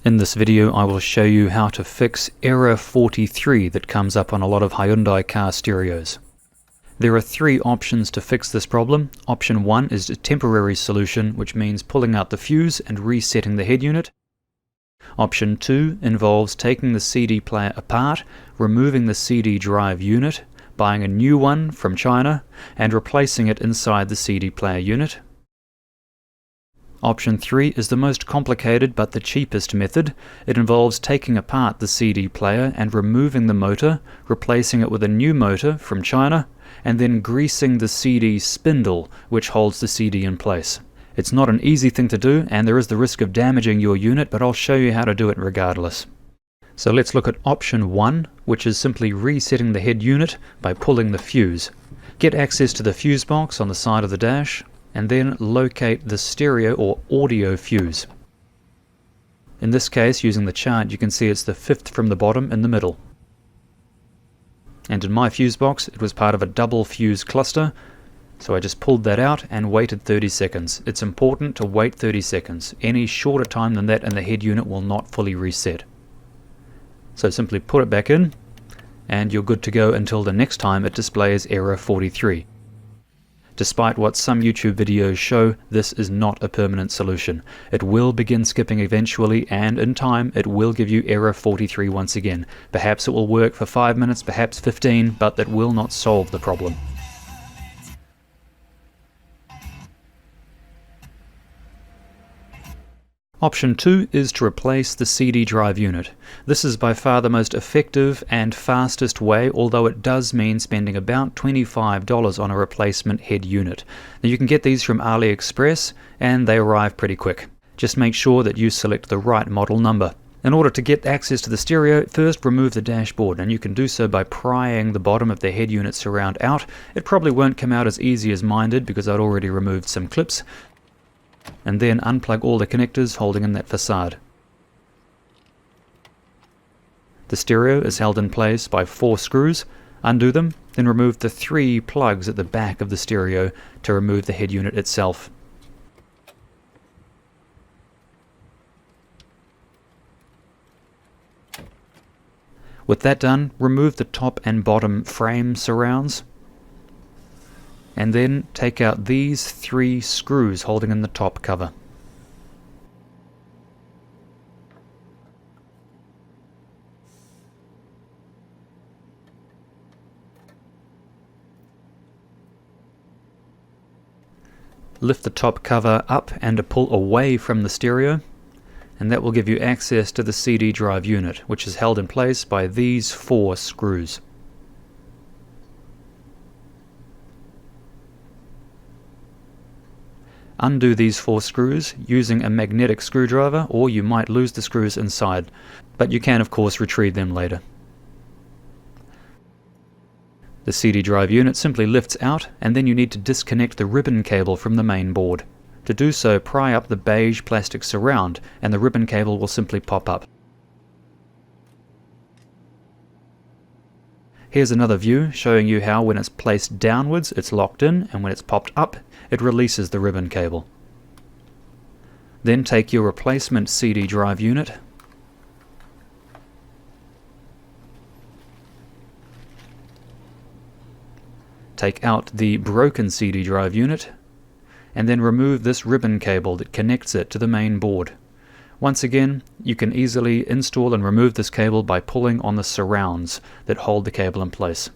In this video I will show you how to fix error 43 that comes up on a lot of Hyundai car stereos. There are three options to fix this problem. Option 1 is a temporary solution, which means pulling out the fuse and resetting the head unit. Option 2 involves taking the CD player apart, removing the CD drive unit, buying a new one from China, and replacing it inside the CD player unit. Option 3 is the most complicated but the cheapest method. It involves taking apart the CD player and removing the motor, replacing it with a new motor from China, and then greasing the CD spindle which holds the CD in place. It's not an easy thing to do, and there is the risk of damaging your unit, but I'll show you how to do it regardless. So let's look at option 1, which is simply resetting the head unit by pulling the fuse. Get access to the fuse box on the side of the dash, and then locate the stereo or audio fuse. In this case, using the chart, you can see it's the fifth from the bottom in the middle. And in my fuse box, it was part of a double fuse cluster, so I just pulled that out and waited 30 seconds. It's important to wait 30 seconds. Any shorter time than that and the head unit will not fully reset. So simply put it back in, and you're good to go until the next time it displays error 43. Despite what some YouTube videos show, this is not a permanent solution. It will begin skipping eventually, and in time it will give you error 43 once again. Perhaps it will work for 5 minutes, perhaps 15, but that will not solve the problem. Option 2 is to replace the CD drive unit. This is by far the most effective and fastest way, although it does mean spending about $25 on a replacement head unit. Now you can get these from AliExpress and they arrive pretty quick. Just make sure that you select the right model number. In order to get access to the stereo, first remove the dashboard, and you can do so by prying the bottom of the head unit surround out. It probably won't come out as easy as mine did because I'd already removed some clips. And then unplug all the connectors holding in that facade. The stereo is held in place by 4 screws. Undo them, then remove the 3 plugs at the back of the stereo to remove the head unit itself. With that done, remove the top and bottom frame surrounds. And then take out these 3 screws holding in the top cover. Lift the top cover up and pull away from the stereo, and that will give you access to the CD drive unit, which is held in place by these 4 screws. Undo these 4 screws using a magnetic screwdriver, or you might lose the screws inside, but you can of course retrieve them later. The CD drive unit simply lifts out, and then you need to disconnect the ribbon cable from the main board. To do so, pry up the beige plastic surround and the ribbon cable will simply pop up. Here's another view showing you how when it's placed downwards it's locked in, and when it's popped up it releases the ribbon cable. Then take your replacement CD drive unit, take out the broken CD drive unit, and then remove this ribbon cable that connects it to the main board. Once again, you can easily install and remove this cable by pulling on the surrounds that hold the cable in place.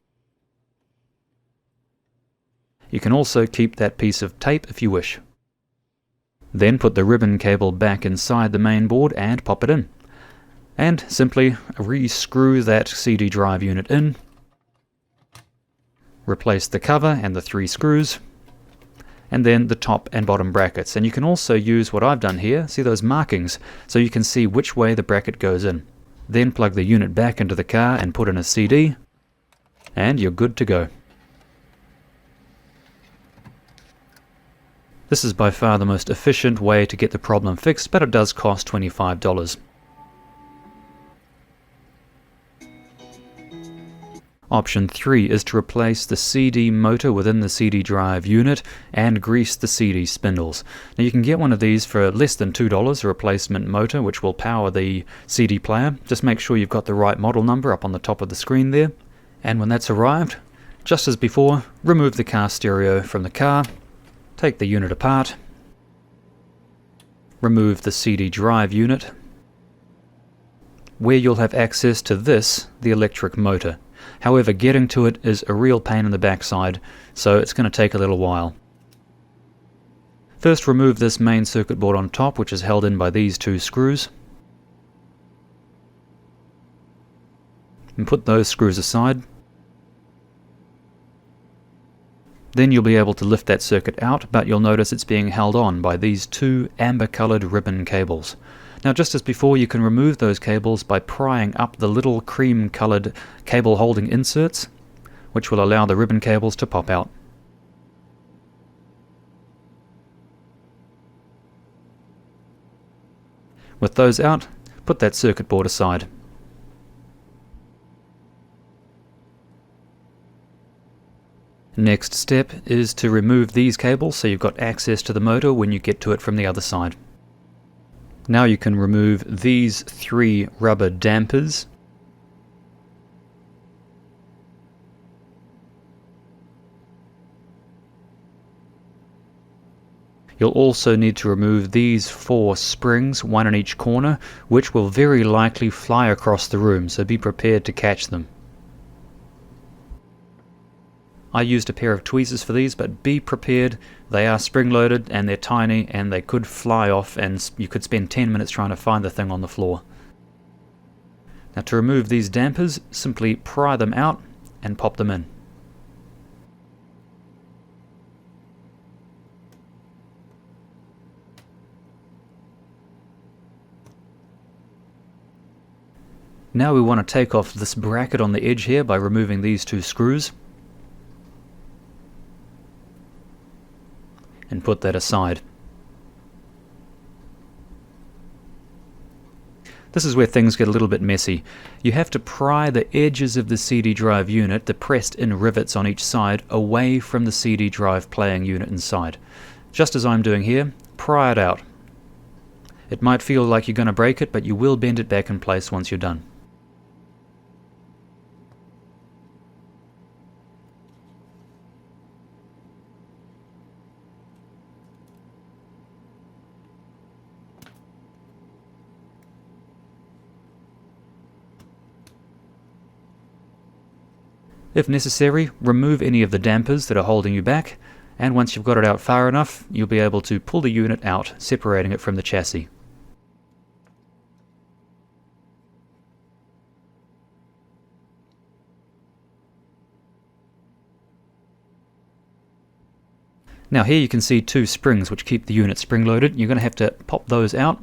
You can also keep that piece of tape if you wish. Then put the ribbon cable back inside the main board and pop it in. And simply re-screw that CD drive unit in. Replace the cover and the 3 screws, and then the top and bottom brackets. And you can also use what I've done here, see those markings, so you can see which way the bracket goes in. Then plug the unit back into the car and put in a CD, and you're good to go. This is by far the most efficient way to get the problem fixed, but it does cost $25. Option 3 is to replace the CD motor within the CD drive unit and grease the CD spindles. Now you can get one of these for less than $2, a replacement motor which will power the CD player. Just make sure you've got the right model number up on the top of the screen there. And when that's arrived, just as before, remove the car stereo from the car, take the unit apart, remove the CD drive unit, where you'll have access to this, the electric motor. However, getting to it is a real pain in the backside, so it's going to take a little while. First, remove this main circuit board on top, which is held in by these two screws, and put those screws aside. Then you'll be able to lift that circuit out, but you'll notice it's being held on by these two amber-coloured ribbon cables. Now, just as before, you can remove those cables by prying up the little cream-coloured cable holding inserts, which will allow the ribbon cables to pop out. With those out, put that circuit board aside. Next step is to remove these cables so you've got access to the motor when you get to it from the other side. Now you can remove these three rubber dampers. You'll also need to remove these 4 springs, one in each corner, which will very likely fly across the room, so be prepared to catch them. I used a pair of tweezers for these, but be prepared. They are spring-loaded and they're tiny and they could fly off and you could spend 10 minutes trying to find the thing on the floor. Now to remove these dampers, simply pry them out and pop them in. Now we want to take off this bracket on the edge here by removing these 2 screws. And put that aside. This is where things get a little bit messy. You have to pry the edges of the CD drive unit, the pressed in rivets on each side, away from the CD drive playing unit inside. Just as I'm doing here, pry it out. It might feel like you're going to break it, but you will bend it back in place once you're done. If necessary, remove any of the dampers that are holding you back, and once you've got it out far enough, you'll be able to pull the unit out, separating it from the chassis. Now here you can see 2 springs which keep the unit spring-loaded. You're going to have to pop those out.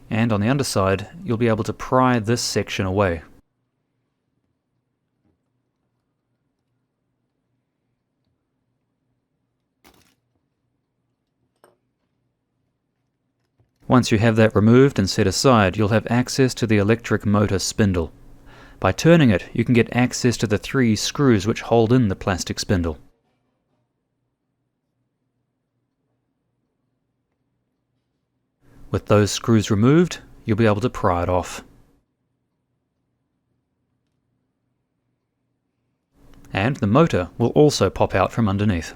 And on the underside, you'll be able to pry this section away. Once you have that removed and set aside, you'll have access to the electric motor spindle. By turning it, you can get access to the 3 screws which hold in the plastic spindle. With those screws removed, you'll be able to pry it off. And the motor will also pop out from underneath.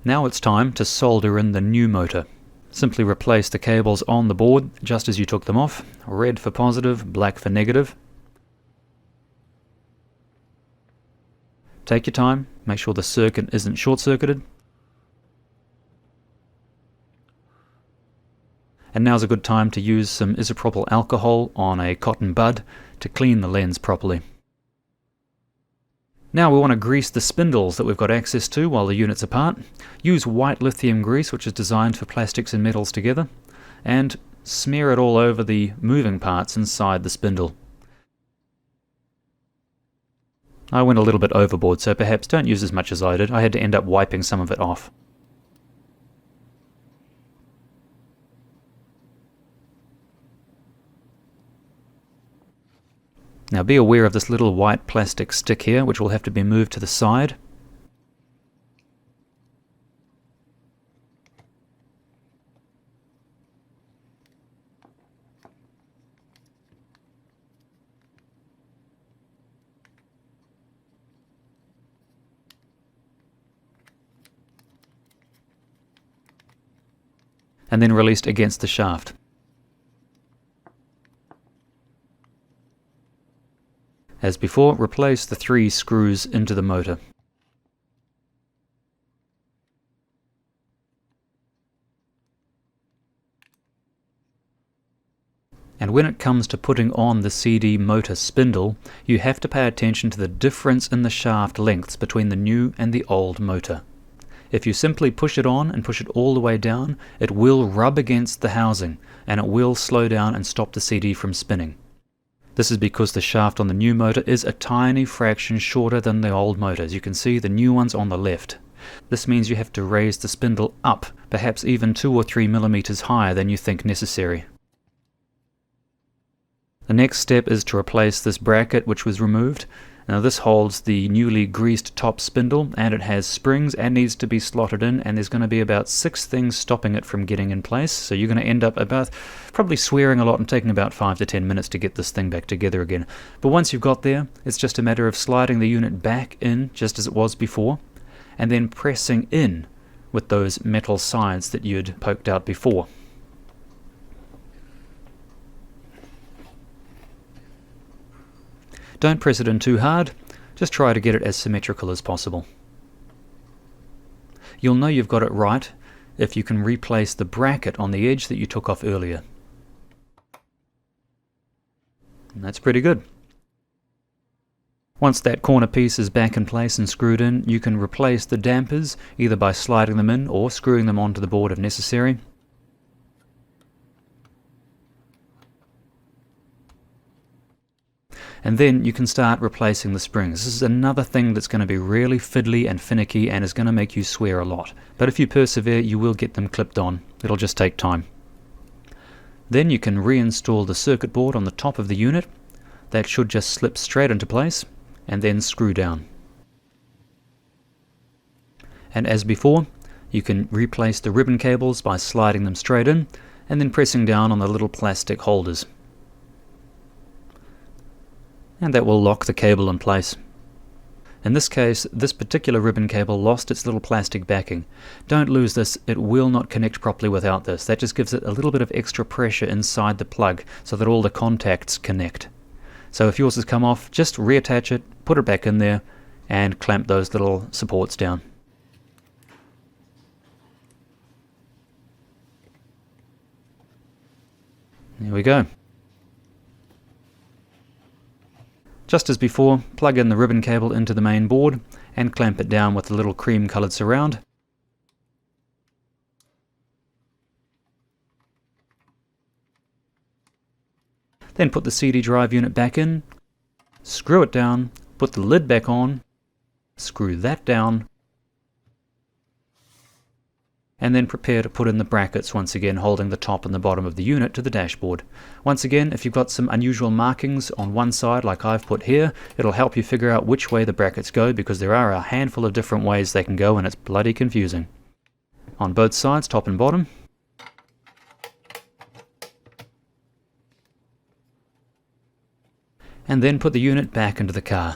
Now it's time to solder in the new motor. Simply replace the cables on the board just as you took them off. Red for positive, black for negative. Take your time, make sure the circuit isn't short-circuited. And now's a good time to use some isopropyl alcohol on a cotton bud to clean the lens properly. Now we want to grease the spindles that we've got access to while the unit's apart. Use white lithium grease, which is designed for plastics and metals together, and smear it all over the moving parts inside the spindle. I went a little bit overboard, so perhaps don't use as much as I did. I had to end up wiping some of it off. Now be aware of this little white plastic stick here, which will have to be moved to the side. And then released against the shaft. As before, replace the 3 screws into the motor. And when it comes to putting on the CD motor spindle, you have to pay attention to the difference in the shaft lengths between the new and the old motor. If you simply push it on and push it all the way down, it will rub against the housing, and it will slow down and stop the CD from spinning. This is because the shaft on the new motor is a tiny fraction shorter than the old motor. As you can see, the new one's on the left. This means you have to raise the spindle up, perhaps even 2 or 3 millimeters higher than you think necessary. The next step is to replace this bracket which was removed. Now this holds the newly greased top spindle, and it has springs and needs to be slotted in, and there's going to be about 6 things stopping it from getting in place, so you're going to end up probably swearing a lot and taking about 5 to 10 minutes to get this thing back together again. But once you've got there, it's just a matter of sliding the unit back in just as it was before, and then pressing in with those metal sides that you'd poked out before. Don't press it in too hard, just try to get it as symmetrical as possible. You'll know you've got it right if you can replace the bracket on the edge that you took off earlier. And that's pretty good. Once that corner piece is back in place and screwed in, you can replace the dampers either by sliding them in or screwing them onto the board if necessary. And then you can start replacing the springs. This is another thing that's going to be really fiddly and finicky and is going to make you swear a lot. But if you persevere, you will get them clipped on. It'll just take time. Then you can reinstall the circuit board on the top of the unit. That should just slip straight into place and then screw down. And as before, you can replace the ribbon cables by sliding them straight in and then pressing down on the little plastic holders. And that will lock the cable in place. In this case, this particular ribbon cable lost its little plastic backing. Don't lose this, it will not connect properly without this. That just gives it a little bit of extra pressure inside the plug so that all the contacts connect. So if yours has come off, just reattach it, put it back in there, and clamp those little supports down. There we go. Just as before, plug in the ribbon cable into the main board and clamp it down with the little cream-coloured surround. Then put the CD drive unit back in, screw it down, put the lid back on, screw that down, and then prepare to put in the brackets once again, holding the top and the bottom of the unit to the dashboard. Once again, if you've got some unusual markings on one side like I've put here, it'll help you figure out which way the brackets go, because there are a handful of different ways they can go and it's bloody confusing. On both sides, top and bottom. And then put the unit back into the car.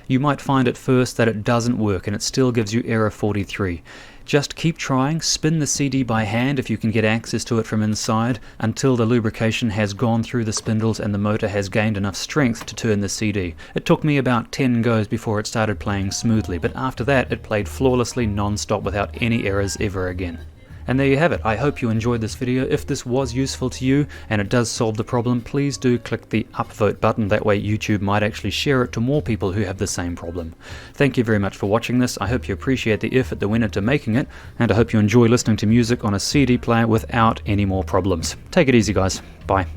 You might find at first that it doesn't work and it still gives you error 43. Just keep trying, spin the CD by hand if you can get access to it from inside until the lubrication has gone through the spindles and the motor has gained enough strength to turn the CD. It took me about 10 goes before it started playing smoothly, but after that it played flawlessly non-stop without any errors ever again. And there you have it. I hope you enjoyed this video. If this was useful to you and it does solve the problem, please do click the upvote button. That way YouTube might actually share it to more people who have the same problem. Thank you very much for watching this. I hope you appreciate the effort that went into making it, and I hope you enjoy listening to music on a CD player without any more problems. Take it easy, guys. Bye.